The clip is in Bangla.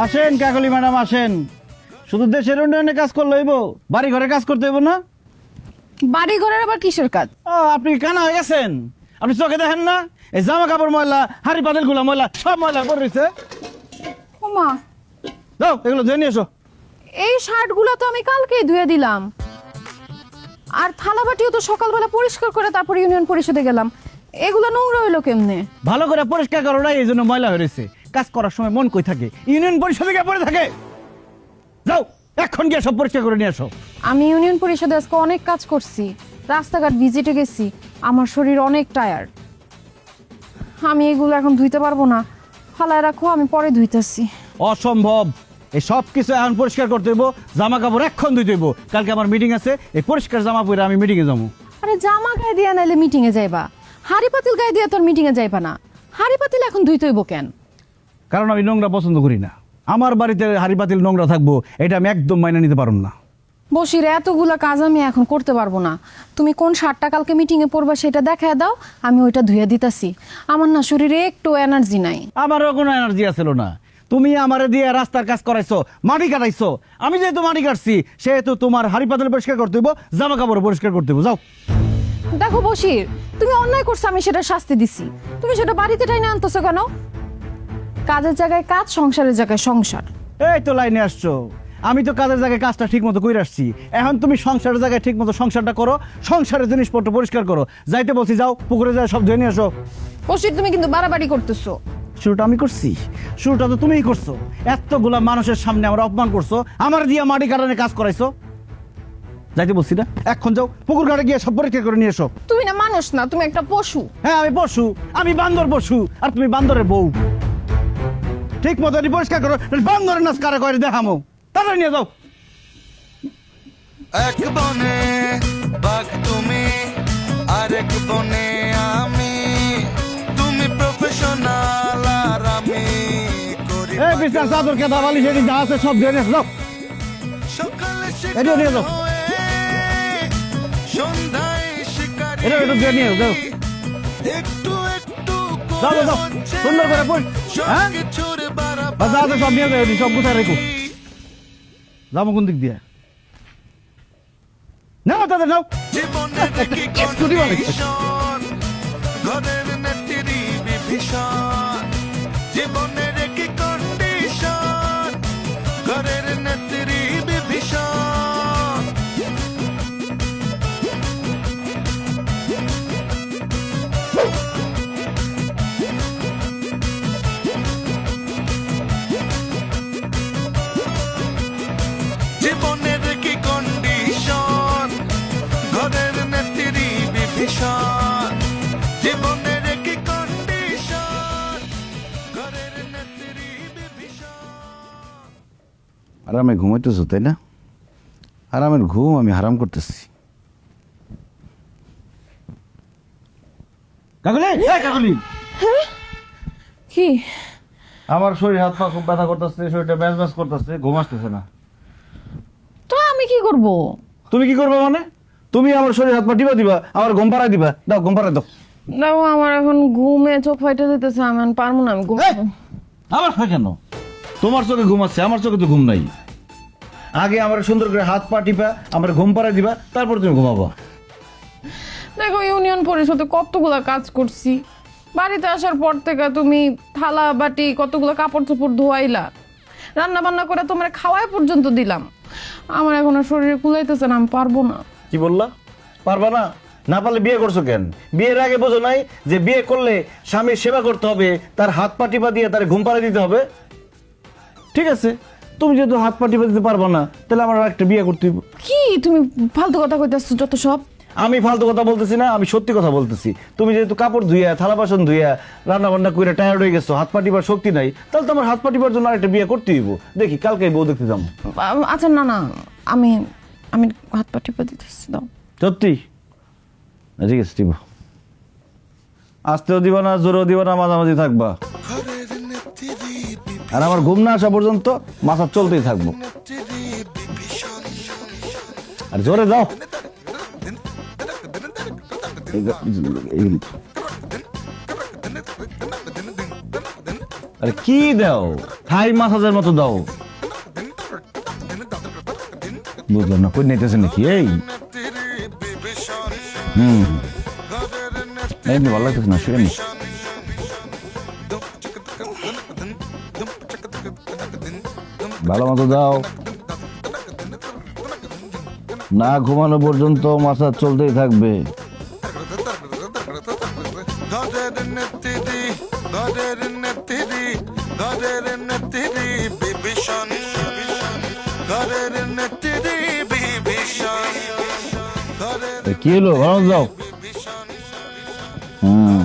আসেন কাকলি ম্যাডাম আসেন। শুধু দেশের উন্নয়নে কাজ করলে হইব, বাড়ি ঘরে কাজ করতে হইব না? বাড়ি ঘরের আবার কিসের কাজ? আপনি কি কানা হয়ে গেছেন? আপনি চোখে দেখেন না এই জামা কাপড় ময়লা, হাড়ি পাতিল গুলা ময়লা, সব ময়লা করে রয়েছে। ওমা, যাও এগুলো ধুয়ে নিয়ে এসো। এই শার্টগুলো তো আমি কালকেই ধুয়ে দিলাম, আর থালাবাটিও তো সকালবেলা পরিষ্কার করে তারপর ইউনিয়ন পরিষদে গেলাম। এগুলো নোংরা হইলো কেমনে? ভালো করে পরিষ্কার করো না, এই জন্য ময়লা হয়ে রয়েছে। কাজ করার সময় মন কই থাকে? ইউনিয়ন পরিষদে গিয়ে পড়ে থাকে। যাও এখন গিয়ে সব পরিষ্কার করে নিয়ে আসো। আমি ইউনিয়ন পরিষদে আজকে অনেক কাজ করছি, রাস্তাঘাট ভিজিটে গেছি, আমার শরীর অনেক টায়ার্ড। আমি এগুলো এখন ধুইতে পারবো না, ফালায় রাখো, আমি পরে ধুইতেছি। অসম্ভব, এই সব কিছু এখন পরিষ্কার করতে হইব। জামা কাপড় এখন ধুইতে হইব, কালকে আমার মিটিং আছে। এই পরিষ্কার জামা পরে আমি মিটিংয়ে যাবো। আরে জামা গায়ে দিয়ে নাইলে মিটিং এ যাইবা, হাড়ি পাতিল গায়ে দিয়ে তোর মিটিং এ যাইবা না। হাড়ি পাতিল এখন ধুইতে হইব কেন? কারণ আমি নোংরা পছন্দ করি না। আমার বাড়িতে হাড়ি পাতিল নোংরা থাকবো, এটা আমি একদম মাইনে নিতে পারব না। বসির এতগুলা কাজ আমি এখন করতে পারবো না। তুমি কোন শার্টটা কালকে মিটিং এ পরবা সেটা দেখায় দাও, আমি ওইটা ধুয়ে দিতাছি। আমার না শরীরে একটু এনার্জি নাই। আমারও কোনো এনার্জি আছিল না। তুমি আমারে দিয়ে রাস্তার কাজ করাইছো, মাটি কাটাইছো। আমি যেহেতু মাটি কাটছি, সেহেতু তোমার হাড়ি পাতিল পরিষ্কার করতে হইব, জামা কাপড় পরিষ্কার করতে হইব। যাও। দেখো বসির, তুমি অন্যায় করছো, আমি সেটা শাস্তি দিছি, তুমি সেটা বাড়িতে টাইনে আনতেছো কেন? কাজের জায়গায় কাজ, সংসারের জায়গায় সংসার। এই তো লাইনে আসছো। আমি তো কাজের জায়গায় কাজটা ঠিক মতো করে আসছি, এখন তুমি সংসারের জায়গায় ঠিক মতো সংসারটা করো, সংসারের জিনিসপত্র পরিষ্কার করো। যাইতে বলছি যাও, পুকুরে যায় সব ধুয়ে নিয়ে আসো। বসির, তুমি কিন্তু বাড়াবাড়ি করতেছো। শুরুটা আমি করছি? শুরুটা তো তুমিই করছো। এতগুলা মানুষের সামনে আমার অপমান করছো, আমার দিয়ে মাটি কাটানোর কাজ করাইছো। যাইতে বলছি না, এখন যাও, পুকুর ঘাটে গিয়ে সব পরীক্ষা করে নিয়ে এসো। তুমি না মানুষ না, তুমি একটা পশু। হ্যাঁ আমি পশু, আমি বান্দর পশু, আর তুমি বান্দরের বউ। ঠিক মতো পরিষ্কার করো, বান্দরের নাচ কারা করে দেখামো। তাড়াতাড়ি নিয়ে যাও। এক বনে বাঘ তুমি, আরেক বনে আমি। তুমি প্রফেশনাল আর আমি করি এই বিছার চাদর কেদা বালিশ এটি যা আছে সব ধুয়ে নিয়ে এসো। যাও। সকালে এটাও নিয়ে যাও। সন্ধ্যায় শিকারি। এটা ধুয়ে নিয়ে যাও। একটু একটু যাও, যাও, যাও। সুন্দর করে পড়। হ্যাঁ? কিছুর বা যা আছে সব নিয়ে যাও, এটি সব গুছায় রেখো। যাবো কোন দিক দিয়ে? নাও তাদের নাও। জীবনের কি স্কুটি বানাইছে। কন্ডিশন, ঘরের নেত্রী বিভীষণ। জীবনের কি কন্ডিশন, ঘরের নেত্রী বিভীষণ। জীবনের কি কন্ডিশন, ঘরের নেত্রী বিভীষণ। জীবনের কি কন্ডিশন, ঘরের নেত্রী বিভীষণ। আরামে ঘুমাইতেছো তাই না? আরামের ঘুম আমি হারাম করতেছি। কাকলি, এই কাকলি, কি? আমার শরীর হাত পা খুব ব্যথা করতেছে, শরীরটা ব্যাস ব্যাস করতেছে, ঘুম আসতেছে না। তো আমি কি করব? তুমি কি করবে মানে? তুমি আমার শরীর হাত পা টিপা দিবা, আমার ঘুম পাড়াই দিবা। দাও ঘুম পাড়াই দাও। দেখো আমার এখন ঘুমে চোখ ফাইটে যেতেছে, আমি এখন পারবো না, আমি ঘুম। এই! আমার হয় কেন? তোমার চোখে ঘুম আছে, আমার চোখে তো ঘুম নাই। আগে আমার সুন্দর করে হাত পা টিপা আমার ঘুম পাড়াই দিবা, তারপর তুমি ঘুমাবা। দেখো ইউনিয়ন পরিষদে কতগুলা কাজ করছি, বাড়িতে আসার পর থেকে তুমি থালা বাটি কতগুলো কাপড় চোপড় ধোয়াইলা, রান্না বান্না করে তোমার খাওয়াই পর্যন্ত দিলাম। আমার এখন আর শরীরে কুলাইতেছে না, আমি পারবো না। কি বললা? পারবা না? না পারলে বিয়ে করছো কেন? বিয়ের আগে বোঝো নাই যে বিয়ে করলে স্বামীর সেবা করতে হবে, তার হাত পা টিপা দিয়ে তার ঘুম পাড়াই দিতে হবে? ঠিক আছে, তুমি যেহেতু হাত পা টিপা দিতে পারবা না, তাহলে আমার একটা বিয়ে করতে হইব। কি তুমি ফালতু কথা কইতেছো যত সব? আমি ফালতু কথা বলতেছি না, আমি সত্যি কথা বলতেছি। তুমি যেহেতু কাপড় ধুইয়া, থালা বাসন ধুইয়া, রান্না বান্না করে টায়ার্ড হয়ে গেছো, হাত পা টিপার শক্তি নাই, তাহলে তোমার হাত পা টিপার জন্য আরেকটা বিয়ে করতে হইব। দেখি কালকে বউ দেখতে যাবো। আচ্ছা না না, আমি আমি হাত পা টিপে দিতেছি, দাও। সত্যি? ঠিক আছে, টিপো। আসতেও দিবা না, জোরেও দিবা না, মাঝামাঝি থাকবা। ঘরের নেত্রী আর আমার ঘুম না আসা পর্যন্ত মাথা চলতেই থাকবো। বিভীষণ। আর জোরে যাও। আরে কি দাও? থাই মাসাজের মতো দাও। বুঝলাম না, কই নিতেছে নাকি? এই এমনি ভালো লাগতেছে না, শুয়ে নি। ভালো মতো দাও, না ঘুমানো পর্যন্ত মাসাজ চলতেই থাকবে। ঘরের নেত্রী, ঘরের নেত্রী, ঘরের নেত্রী বিভীষণ, ঘরের নেত্রী বিভীষণ, ঘরের কি হলো? ভালো দাও। বিভীষণ, হুম